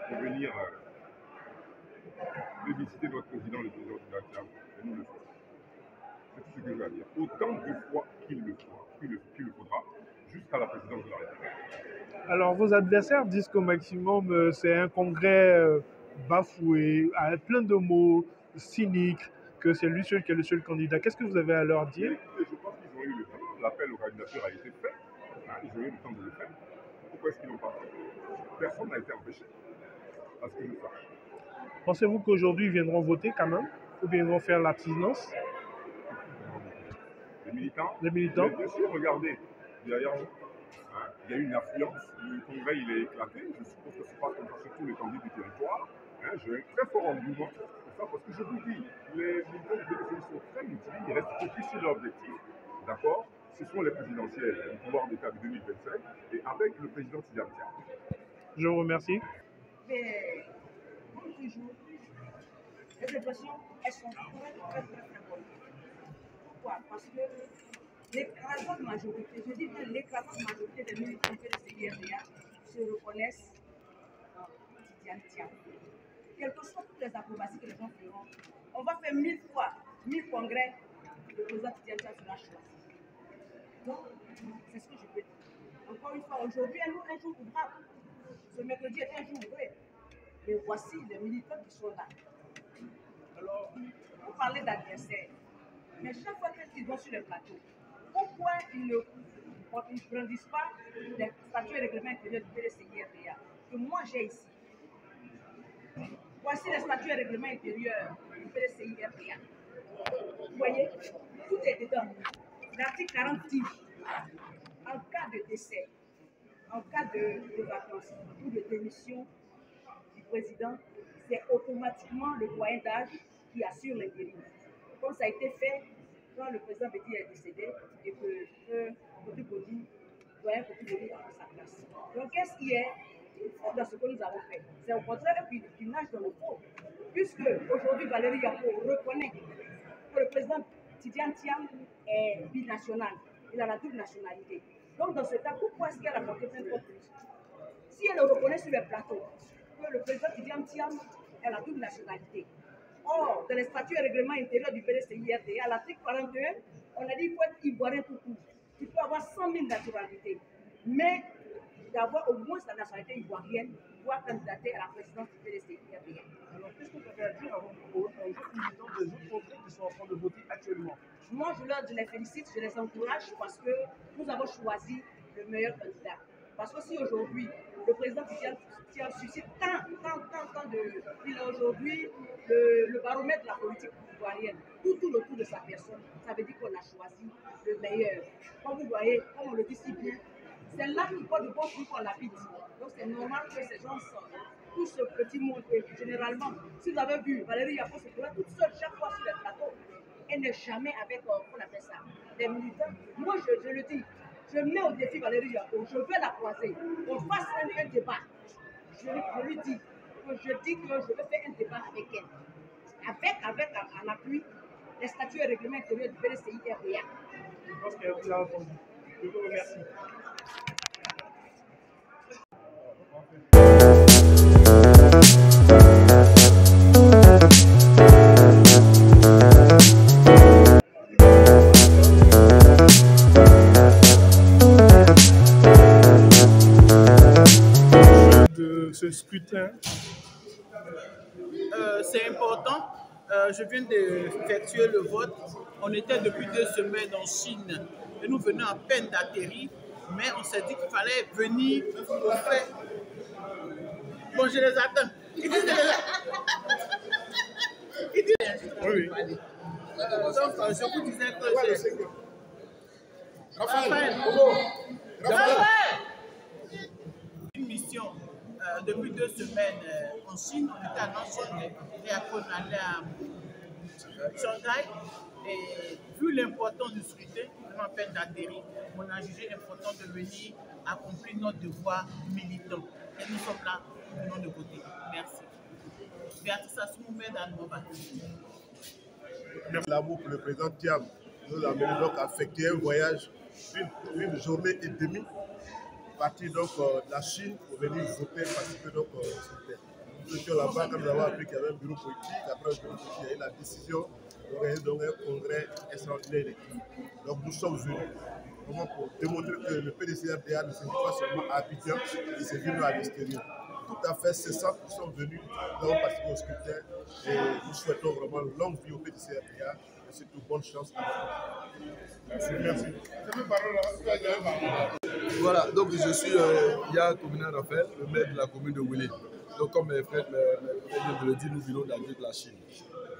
pour venir plébisciter notre président, le président de la Chambre, et nous le ferons. C'est tout ce que je veux dire. Autant de fois qu'il le faudra, jusqu'à la présidence de la République. Alors, vos adversaires disent qu'au maximum, c'est un congrès bafoué, avec plein de mots cyniques, que c'est lui seul qui est le seul candidat. Qu'est-ce que vous avez à leur dire? Je pense qu'ils ont eu le temps. L'appel aux candidatures a été fait. Ils ont eu le temps de le faire. Pourquoi est-ce qu'ils n'ont pas fait? Personne n'a été empêché. À ce que je sache. Pensez-vous qu'aujourd'hui, ils viendront voter quand même? Ou bien ils vont faire l'abstinence? Les militants? Les militants? Bien sûr, regardez. D'ailleurs, il y a eu une affluence. Le congrès, il est éclaté. Je suppose que c'est pas comme ça sur tout l'étendue du territoire. J'ai un très fort engouement pour ça parce que je vous dis, les militants du BDC sont très motivés. Ils restent focus sur leur objectif. D'accord? Ce sont les présidentielles du pouvoir d'État de 2025 et avec le président Tidjane Thiam. Je vous remercie. Mais, comme toujours, les impressions, elles sont très bonnes. Pourquoi? Parce que l'écrasante majorité, je dis bien l'écrasante majorité des militants de CIRDA se reconnaissent dans Tidjane Thiam. Quelles que soient toutes les approbations que les gens feront, on va faire 1000 fois, 1000 congrès, le président Tidjane Thiam sera choisi. Donc, c'est ce que je peux dire. Encore une fois, aujourd'hui, un jour ouvrable. Ce mercredi est un jour ouvré. Mais voici les militants qui sont là. Alors, vous parlez d'adversaires. Mais chaque fois qu'ils vont sur les plateaux, pourquoi ils ne brandissent pas les statuts et règlements intérieurs du PDCI-RDA que moi j'ai ici? Voici les statuts et règlements intérieurs du PDCI-RDA. Vous voyez, tout est dedans. L'article 40 dit, en cas de décès, en cas de vacances ou de démission du président, c'est automatiquement le doyen d'âge qui assure l'intérim. Comme ça a été fait quand le président Bédi est décédé et que Kofi doyen Kofi Boni a pris sa place. Donc, qu'est-ce qui est dans ce que nous avons fait? C'est au contraire qu'il nage dans le faux. Puisque aujourd'hui, Valérie Yapo reconnaît que le président Tidjane Thiam est binational. Il a la double nationalité. Donc, dans ce cas, pourquoi est-ce qu'elle a porté plainte contre lui? Si elle le reconnaît sur les plateaux, que le président Tidjane Thiam a la double nationalité. Or, dans les statuts et règlements intérieurs du PDCI-RDA, à l'article 41, on a dit qu'il faut être ivoirien tout court. Il peut avoir 100 000 nationalités. Mais d'avoir au moins sa nationalité ivoirienne pour candidater à la présidence du PDCI-RDA. Alors, qu'est-ce que vous avez à dire aux autres militants des autres congrès qui sont en train de voter actuellement? Moi, je les félicite, je les encourage parce que nous avons choisi le meilleur candidat. Parce que si aujourd'hui, le président Tidjane suscite tant de... Il est aujourd'hui le baromètre de la politique ivoirienne, tout autour de sa personne, ça veut dire qu'on a choisi le meilleur. Comme vous voyez, comme on le dit si bien, c'est là qu'il porte de bons fruits qu'on l'habite. Donc c'est normal que ces gens sortent. Tout ce petit monde, et généralement, si vous avez vu, Valérie Yapo se trouvait toute seule chaque fois sur les plateaux. Elle n'est jamais avec, on appelle ça, des militants. Moi, je le dis, je mets au défi Valérie Yapo, je veux la croiser. On fasse un débat. Je lui dis que je veux faire un débat avec elle. Avec en appui les statuts et règlements intérieurs du PDCI-RDA. Je pense qu'elle a entendu. Je vous remercie. De ce scrutin. C'est important. Je viens d'effectuer le vote. On était depuis 2 semaines en Chine et nous venons à peine d'atterrir, mais on s'est dit qu'il fallait venir pour faire. Bon, je les attends. Ils disent Oui. Donc, je vous disais que c'est. Raphaël. Une mission depuis 2 semaines en Chine. On était à Nancy et après on allait à Shanghai. Et vu l'importance du scrutin, on a peine d'atterrir. On a jugé important de venir accomplir notre devoir militant. Et nous sommes là pour nous de voter. Merci. Béatrice Assoumou Danmova. Merci l'amour pour le président Thiam. Nous avons donc affecté un voyage d'une journée et demie, partir donc de la Chine pour venir voter, participer donc au scrutin. nous étions là-bas, quand nous avons appris qu'il y avait un bureau politique, après le bureau politique, il y a eu la décision d'organiser donc un congrès extraordinaire électif. Donc nous sommes venus vraiment pour démontrer que le PDCRDA ne se vit pas seulement à Abidjan, il s'est venu à l'extérieur. Tout à fait, c'est ça, nous sommes venus, nous avons participé au scrutin et nous souhaitons vraiment une longue vie au PDCRDA et surtout bonne chance à vous. Merci. Voilà, donc je suis Yaya Komina Raphaël, le maire de la commune de Wélé. Donc comme mes frères viennent de le dire, nous venons d'arriver de la Chine.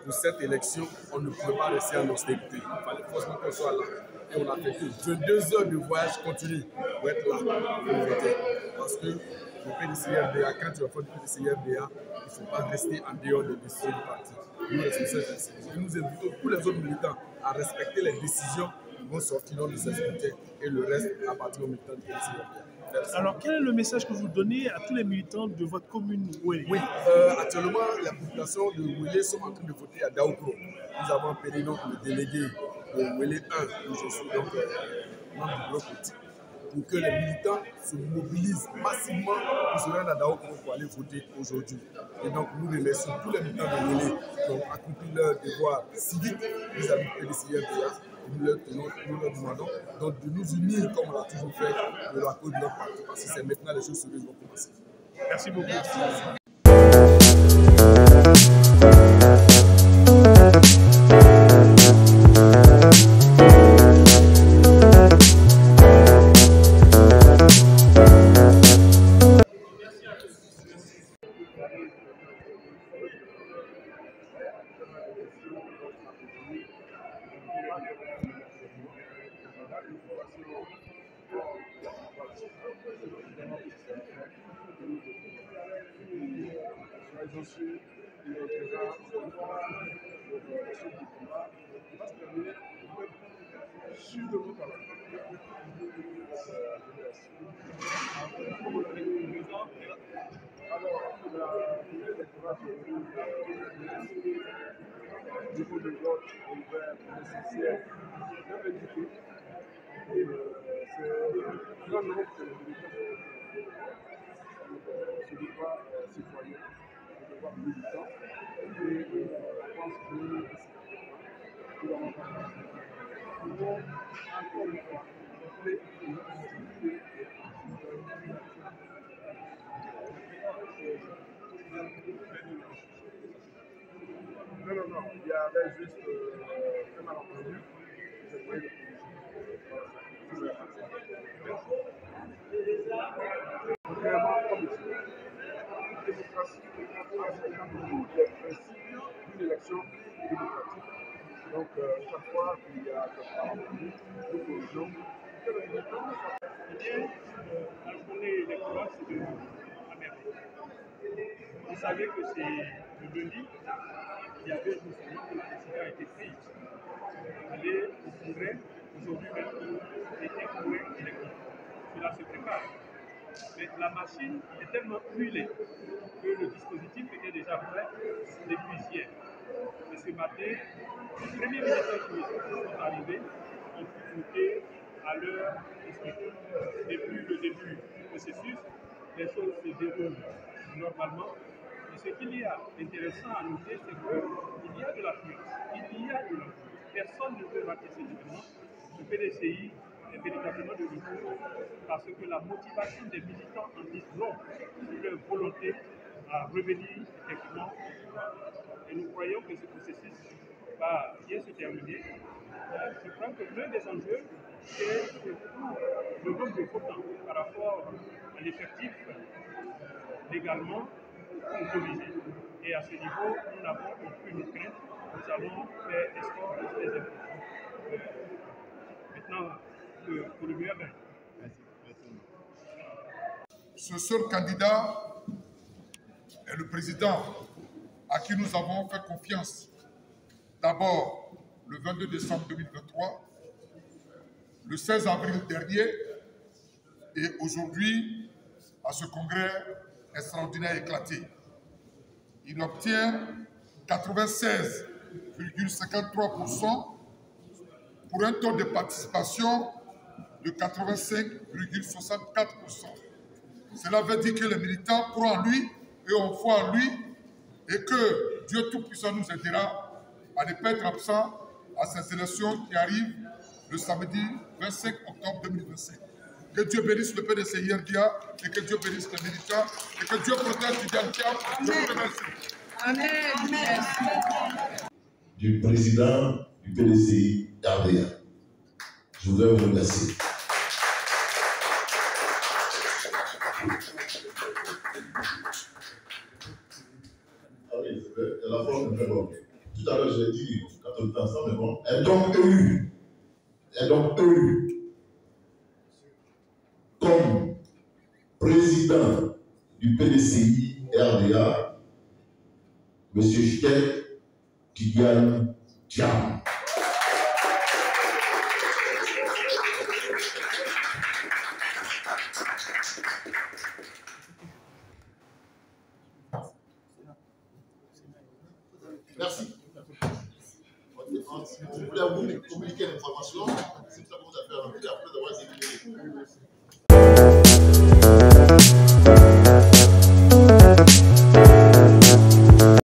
Pour cette élection, on ne pouvait pas rester en austérité. Il fallait forcément qu'on soit là. Et on a fait que 22 heures de voyage continu pour être là, pour voter. Parce que le PDCRDA, quand tu vas faire le PDCRDA, il ne faut pas rester en dehors des décisions du parti. Nous respectons ces décisions. Et nous invitons tous les autres militants à respecter les décisions qui vont sortir lors de ces scrutins et le reste à partir aux militants du PDCRDA. Merci. Alors, quel est le message que vous donnez à tous les militants de votre commune Wélé? Oui, actuellement, la population de Wélé sont en train de voter à Daoukro. Nous avons appelé donc le délégué de Wélé 1, où je suis donc membre du bureau politique, pour que les militants se mobilisent massivement pour se rendre à Daoukro pour aller voter aujourd'hui. Et donc, nous remercions tous les militants de Wélé qui ont accompli leur devoir civique vis-à-vis du PDCRDA. Nous leur demandons donc de nous unir comme on l'a toujours fait de la cause de notre parti, parce que c'est maintenant les choses sérieuses vont commencer. Merci beaucoup. Merci. Niveau de vote ouvert nécessaire, même indiqué. Et c'est un grand nombre que les militants se devoir citoyen, se devoir militant. Et je pense que nous avons nous devons encore une fois appeler l'utilité Non, il y avait juste un malentendu. Je voulais le Vraiment, comme ici, la démocratie a tous les principes d'une élection démocratique. Donc, chaque fois qu'il y a un malentendu, nous corrigeons. La journée électorale, c'est de l'Amérique. Vous savez que c'est le lundi, il y avait justement que la décision a été prise. Aller au congrès, aujourd'hui même, et un congrès électif. Cela se prépare. Mais la machine est tellement huilée que le dispositif était déjà prêt depuis hier. Et ce matin, les premiers militants qui sont arrivés ont pu voter à l'heure estimée. Depuis le début du processus, les choses se déroulent normalement. Et ce qu'il y a d'intéressant à noter, c'est qu'il y a de l'affluence. Il y a de l'affluence. Personne ne peut rater ces événements. Le PDCI est véritablement de retour parce que la motivation des militants en dit long sur leur volonté à revenir effectivement. Et nous croyons que ce processus va bien se terminer. Je crois que l'un des enjeux, c'est surtout le nombre de votants par rapport à l'effectif légalement autorisé. Et à ce niveau, nous n'avons aucune crainte. Nous allons faire des scores très importants. Maintenant, pour le mieux, Ce seul candidat est le président à qui nous avons fait confiance. D'abord, le 22 décembre 2023, le 16 avril dernier et aujourd'hui, à ce congrès extraordinaire éclaté. Il obtient 96,53% pour un taux de participation de 85,64%. Cela veut dire que les militants croient en lui et on foi en lui et que Dieu Tout-Puissant nous aidera à ne pas être absent à cette élection qui arrive le samedi 25 octobre 2025. Que Dieu bénisse le PDC IRDA et que Dieu bénisse les militants et que Dieu protège Tidiane Thiam. Je vous remercie. Amen. Du président du PDCI RDA. Je voudrais vous remercier. Ah oui, c'est vrai, la forme est très bonne. Tout à l'heure, je l'ai dit, quand on était ensemble, mais bon, elle est donc élue. Elle est donc élue comme président du PDCI RDA, M. Cheikh Tidiane Thiam. Merci. On voulait vous communiquer l'information. C'est ça que vous avez fait après avoir décidé.